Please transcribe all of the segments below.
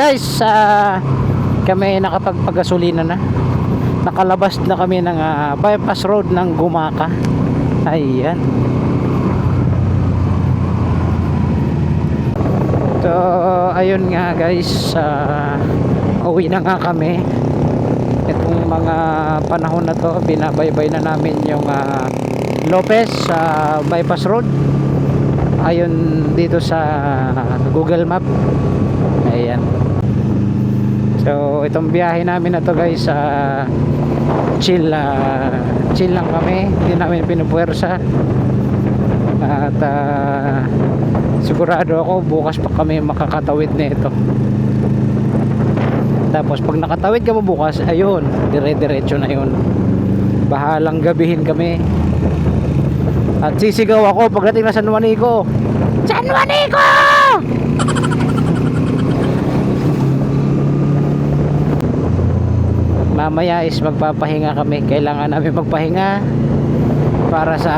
guys, kami nakapagpagasolina na. Nakalabas na kami ng bypass road ng Gumaca. Ayan. So, ayun nga guys, uwi na nga kami. Itong mga panahon na to, binabaybay na namin yung Lopez bypass road. Ayun dito sa Google Map. Ayan. So, itong biyahe namin na to guys, chill lang kami. Hindi namin pinupuwersa. At sigurado ako bukas pa kami makakatawid nito. Tapos pag nakatawid ka mo bukas, ayun, dire-diretso na yun. Bahalang gabihin kami. At sisigaw ako pagdating na San Juanico. San Juanico! Mamaya is magpapahinga kami. Kailangan namin magpahinga para sa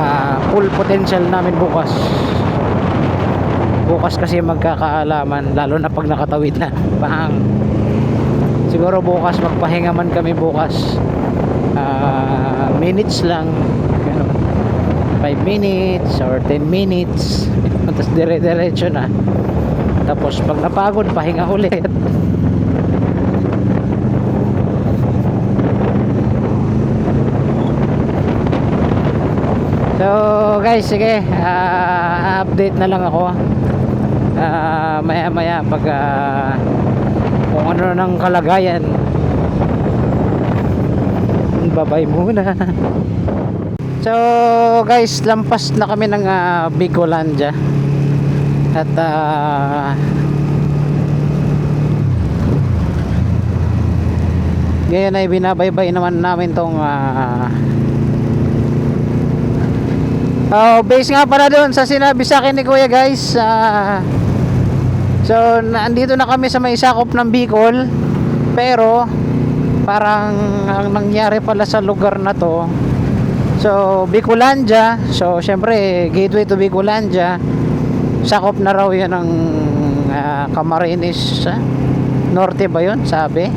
full potential namin bukas. Bukas kasi magkakaalaman, lalo na pag nakatawid na. Bang! Siguro bukas magpahinga man kami bukas. Minutes lang. 5 minutes or 10 minutes. Tapos dire-diretso na. Tapos pag napagod, pahinga ulit. So guys, sige, update na lang ako maya maya pag kung ano ng kalagayan. Bye-bye muna. So guys, lampas na kami ng Bicolandia. At ngayon ay binabaybay naman namin tong base nga pala doon sa sinabi sa akin ni Kuya guys. So nandito na kami sa may sakop ng Bicol, pero parang ang nangyari pala sa lugar na to, so Bicolandia, so syempre gateway to Bicolandia, sakop na raw yan ng Camarines Norte ba yun sabi.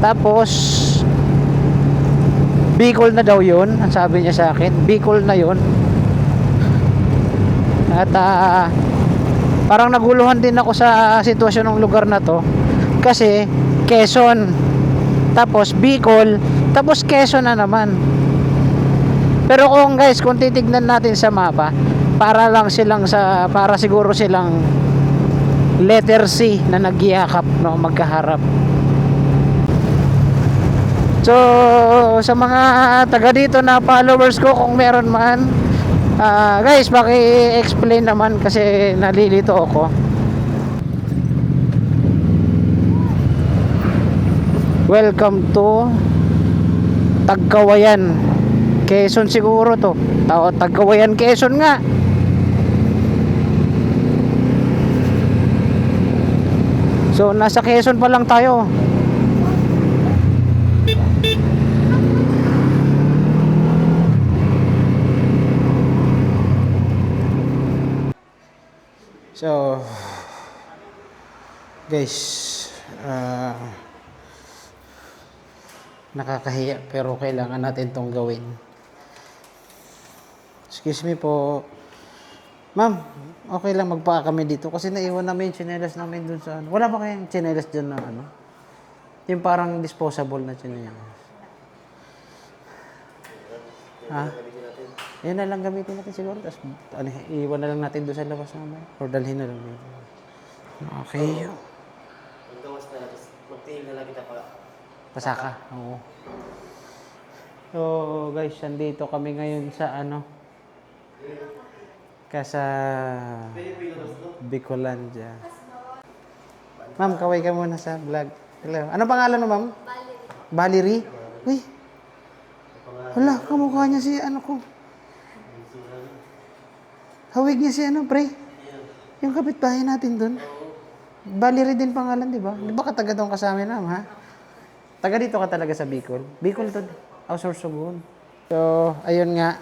Tapos Bicol na daw yun, ang sabi niya sa akin, Bicol na yun. At parang naguluhan din ako sa sitwasyon ng lugar na to, kasi Quezon, tapos Bicol, tapos Quezon na naman. Pero kung guys, kung titignan natin sa mapa, para siguro silang letter C na nagyakap, no, magkaharap. So sa mga taga dito na followers ko, kung meron man, guys, paki-explain naman kasi nalilito ako. Welcome to Tagkawayan, Quezon siguro to. Tagkawayan, Quezon nga. So nasa Quezon pa lang tayo. So guys, nakakahiya pero kailangan natin tong gawin. Excuse me po ma'am, okay lang magpaka kami dito kasi naiwan namin yung tsinelas namin dun sa ano. Wala ba kayong tsinelas dyan na ano, yung parang disposable na tsinelas? Yan na lang gamitin natin siguro. Tapos iwan na lang natin doon sa labas naman. Or dalhin na lang dito. Okay. Maggawas na lang. Magtingin na lang kita pa. Pasaka. Oo. So guys, andito kami ngayon sa ano, Casa Bicolandia. Ma'am, kaway ka muna sa vlog. Hello. Ano pangalan mo, ma'am? Valerie. Uy. Hala, kamukha niya si ano ko. Hawig niya si ano, pre? Yung kapitbahay natin doon. Valerie din pangalan, di ba? Di ba kataga doon kasama na, ha? Taga dito ka talaga sa Bicol? Bicol to. Sorsogon. So, ayun nga.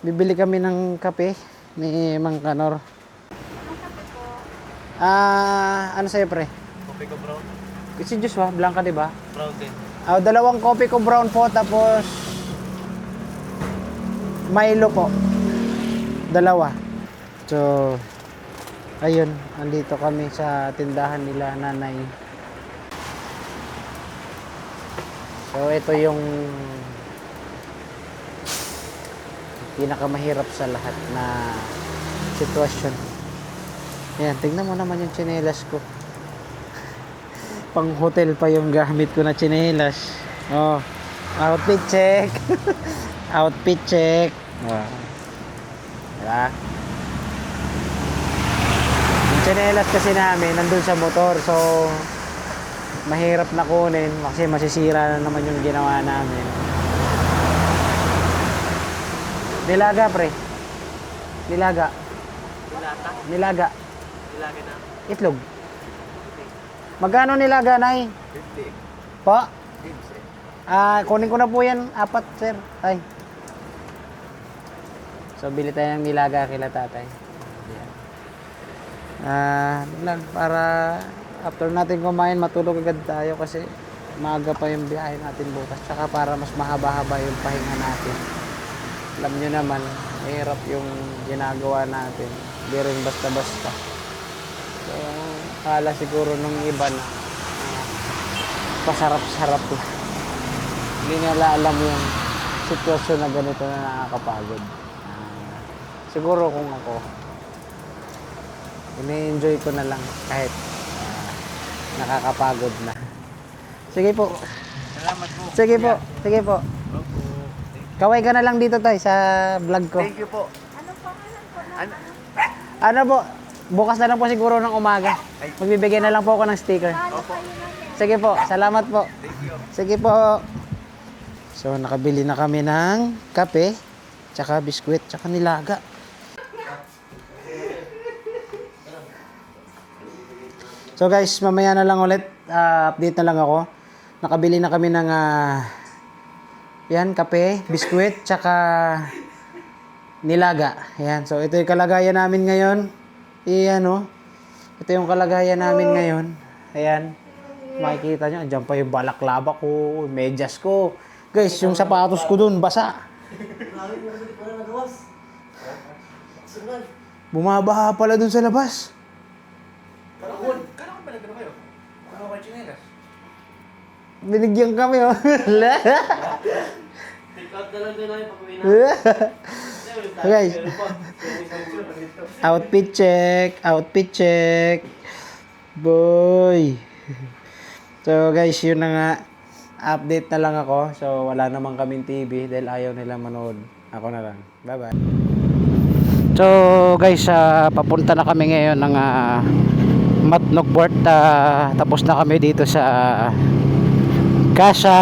Bibili kami ng kape ni Mang Kanor. Ano sa'yo, pre? Kopi ko brown. Si Joshua, Blanca, di ba? Brown din. Dalawang coffee ko brown po, tapos Milo po. Dalawa. So, ayun, andito kami sa tindahan nila nanay. So, ito yung pinakamahirap sa lahat na sitwasyon. Ayan, tingnan mo naman yung tsinelas ko. Pang hotel pa yung gamit ko na tsinelas. Oh, outfit check. Outfit check. Oh. Diba? Yung tsinelas kasi namin nandun sa motor, so mahirap na kunin kasi masisira na naman yung ginawa namin. Nilaga, pre. Nilaga. Dilata. Nilaga. Dilata na. Itlog. Magkano nilaga, Nay? 50. Po? 50. Kunin ko na po yan. 4, sir. Ay. So, bili tayo ng nilaga kila tatay. Lang, para after natin kumain, matulog agad tayo kasi maaga pa yung biyahe natin bukas. Tsaka para mas mahaba-haba yung pahinga natin. Alam nyo naman, mahirap yung ginagawa natin. Hindi rin basta-basta. So, kala siguro nung iba na pasarap-sarap lang. Hindi nila alam yung sitwasyon na ganito na nakakapagod. Siguro kung ako, ini-enjoy ko na lang kahit nakakapagod na. Sige po. Salamat po. Sige po. Sige po. Opo. Kaway ka na lang dito tayo sa vlog ko. Thank you po. Ano po? Bukas na lang po siguro ng umaga. Magbibigay na lang po ako ng sticker. Opo. Sige po. Salamat po. Thank you. Sige po. So, nakabili na kami ng kape, tsaka biskwit, tsaka nilaga. So guys, mamaya na lang ulit. Update na lang ako. Nakabili na kami ng yan, kape, biskwit, tsaka nilaga. Yan. So, ito yung kalagayan namin ngayon. Iyan, oh. Ito yung kalagayan namin ngayon. Ayan. Makikita nyo, andyan pa yung balaklava ko, medyas ko. Guys, yung sapatos ko dun, basa. Bumabaha pala dun sa labas. Kailan ka pala gano'n kayo? Ano kayo chinelas? Binigyan kami, oh. Take out na lang din namin pag-uwi na. Guys, outfit check. Outfit check. Boy. So guys, yun na nga. Update na lang ako. So wala naman kaming TV dahil ayaw nila manood. Ako na lang. Bye-bye. So guys, papunta na kami ngayon ng Matnog Port. Tapos na kami dito sa Casa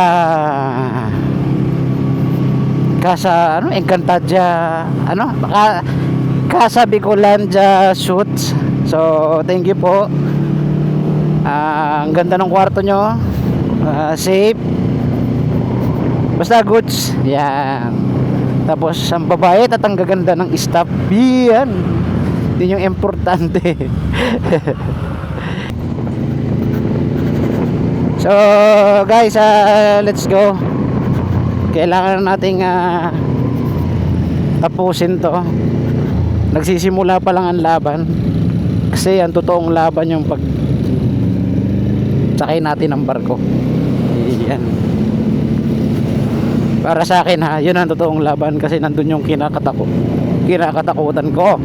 Encantadia, Casa Bicolandia Suites. So thank you po. Ang ganda ng kwarto nyo. Safe, basta goods. Yan. Tapos ang babae at ang gaganda ng staff. Yan, yun yung importante. So guys, let's go. Kailangan nating tapusin to. Nagsisimula pa lang ang laban. Kasi ang totoong laban yung pag sakay natin ng barko. Yan. Para sa akin yun ang totoong laban kasi nandun yung kinakatakutan ko.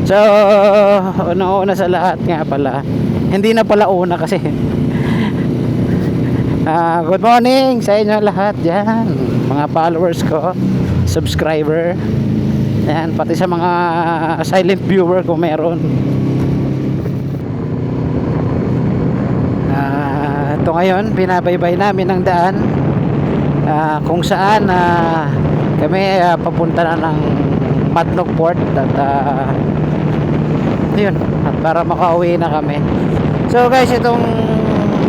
So, una sa lahat nga pala, hindi na pala una kasi good morning sa inyo lahat dyan, mga followers ko, subscriber, yan, pati sa mga silent viewer kung meron. Ito ngayon, pinabaybay namin ang daan kung saan kami papunta na ng Matnog Port at yun, at para makauwi na kami. So guys, itong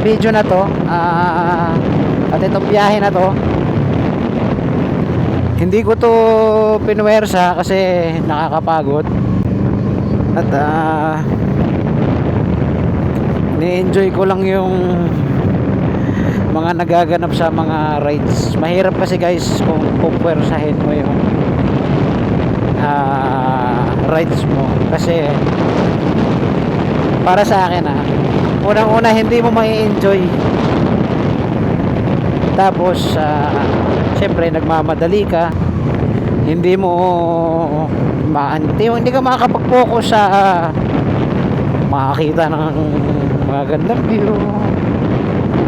video na to at itong biyahe na to Hindi ko to pinuwersa kasi nakakapagod. At ni-enjoy ko lang yung mga nagaganap sa mga rides. Mahirap kasi guys kung pupwersahin mo yung rides mo. Kasi para sa akin unang-una hindi mo mai-enjoy. Tapos syempre nagmamadali ka, hindi ka makakapag-focus sa makakita ng magandang view,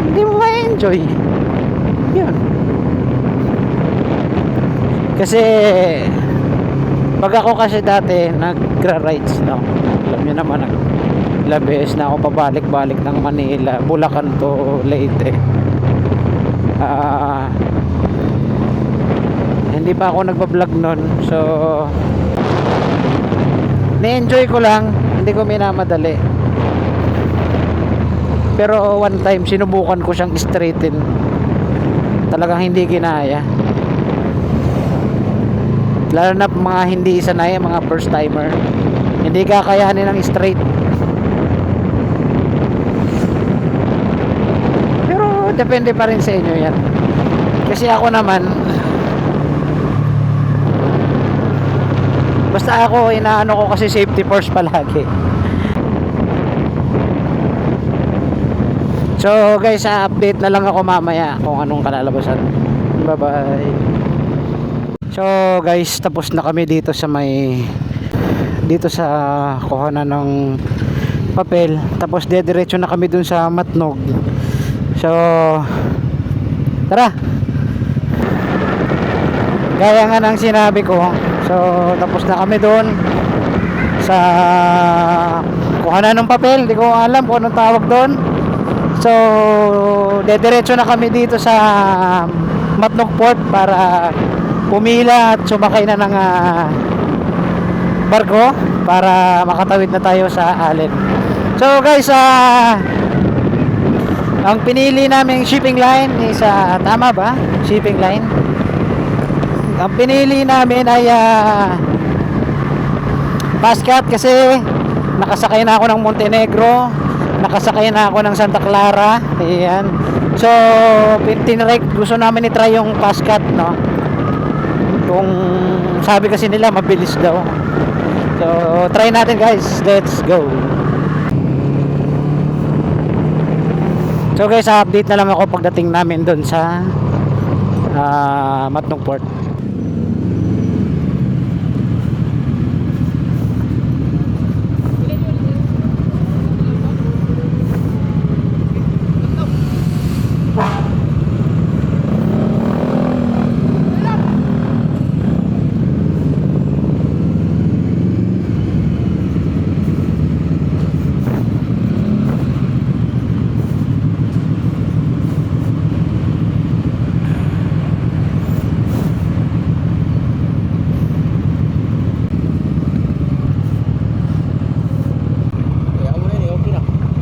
hindi mo ma-enjoy yun. Kasi pag ako kasi dati nagra-rides alam nyo naman, ilang beses na ako pabalik-balik ng Manila, Bulacan to Leyte. Hindi pa ako nagbablog nun, so ni-enjoy ko lang, hindi ko minamadali. Pero one time sinubukan ko siyang straighten, talagang hindi ginaya, lalo na mga hindi sanay, mga first timer, hindi kakayanin ng straight. Pero depende pa rin sa inyo yan, kasi ako naman basta ako inaano ko kasi safety first palagi. So guys, update na lang ako mamaya kung anong kalalabasan. Bye bye. So guys, tapos na kami dito sa kuhanan ng papel. Tapos dediretso na kami dun sa Matnog. So tara, gaya nga ng sinabi ko. So tapos na kami dun sa kuhanan ng papel. Hindi ko alam kung anong tawag doon. So dediretso na kami dito sa Matnog Port para pumila at sumakay na ng barko para makatawid na tayo sa Allen. So guys, ang pinili naming shipping line is tama ba? Shipping line. Ang pinili namin ay Pascat kasi nakasakay na ako ng Montenegro, nakasakay na ako ng Santa Clara. Ayan. So gusto namin i-try yung Pascat, no? Kung sabi kasi nila mabilis daw. So try natin guys, let's go. So guys, update na lang ako pagdating namin doon sa Matnog Port.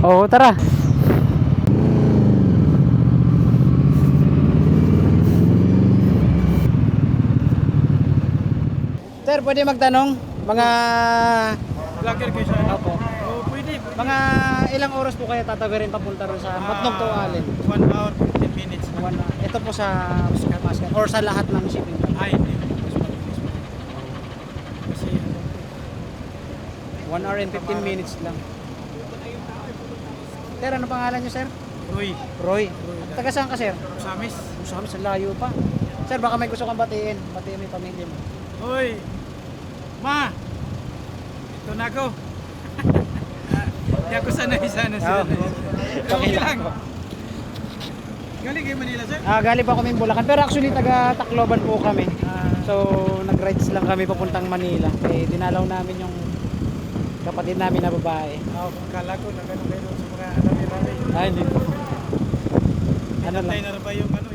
Oo, tara. Sir, pwede magtanong? Mga Vlogger kayo siya? Opo. Oo, pwede. Mga ilang oras po kayo tatawirin papunta rin sa Matnog to Allen? 1 hour, 15 minutes. Ito po sa Pascat or sa lahat ng shipping. Ay, hindi. Mas mabilis pa. Kasi, 1 hour and 15 minutes lang. Sir, ano pangalan niyo, sir? Roy, Roy. Taga saan ka, sir? Samis. Sa amin, sa layo pa. Sir, baka may gusto kang batiin. Batiin mo yung pamilya mo. Hoy, ma! Ito na ako. Hindi ako sanay sana sila. Okay lang. Galing kayo Manila, sir? Galing pa kami Bulacan. Pero actually, taga Tacloban po kami. So, nag-rides lang kami papuntang Manila. Eh, dinalaw namin yung kapatid namin na babae. Kala ko na gano'n kayo sa mga rami-rami. Hindi po. Ano lang. Natay na ba yung ano,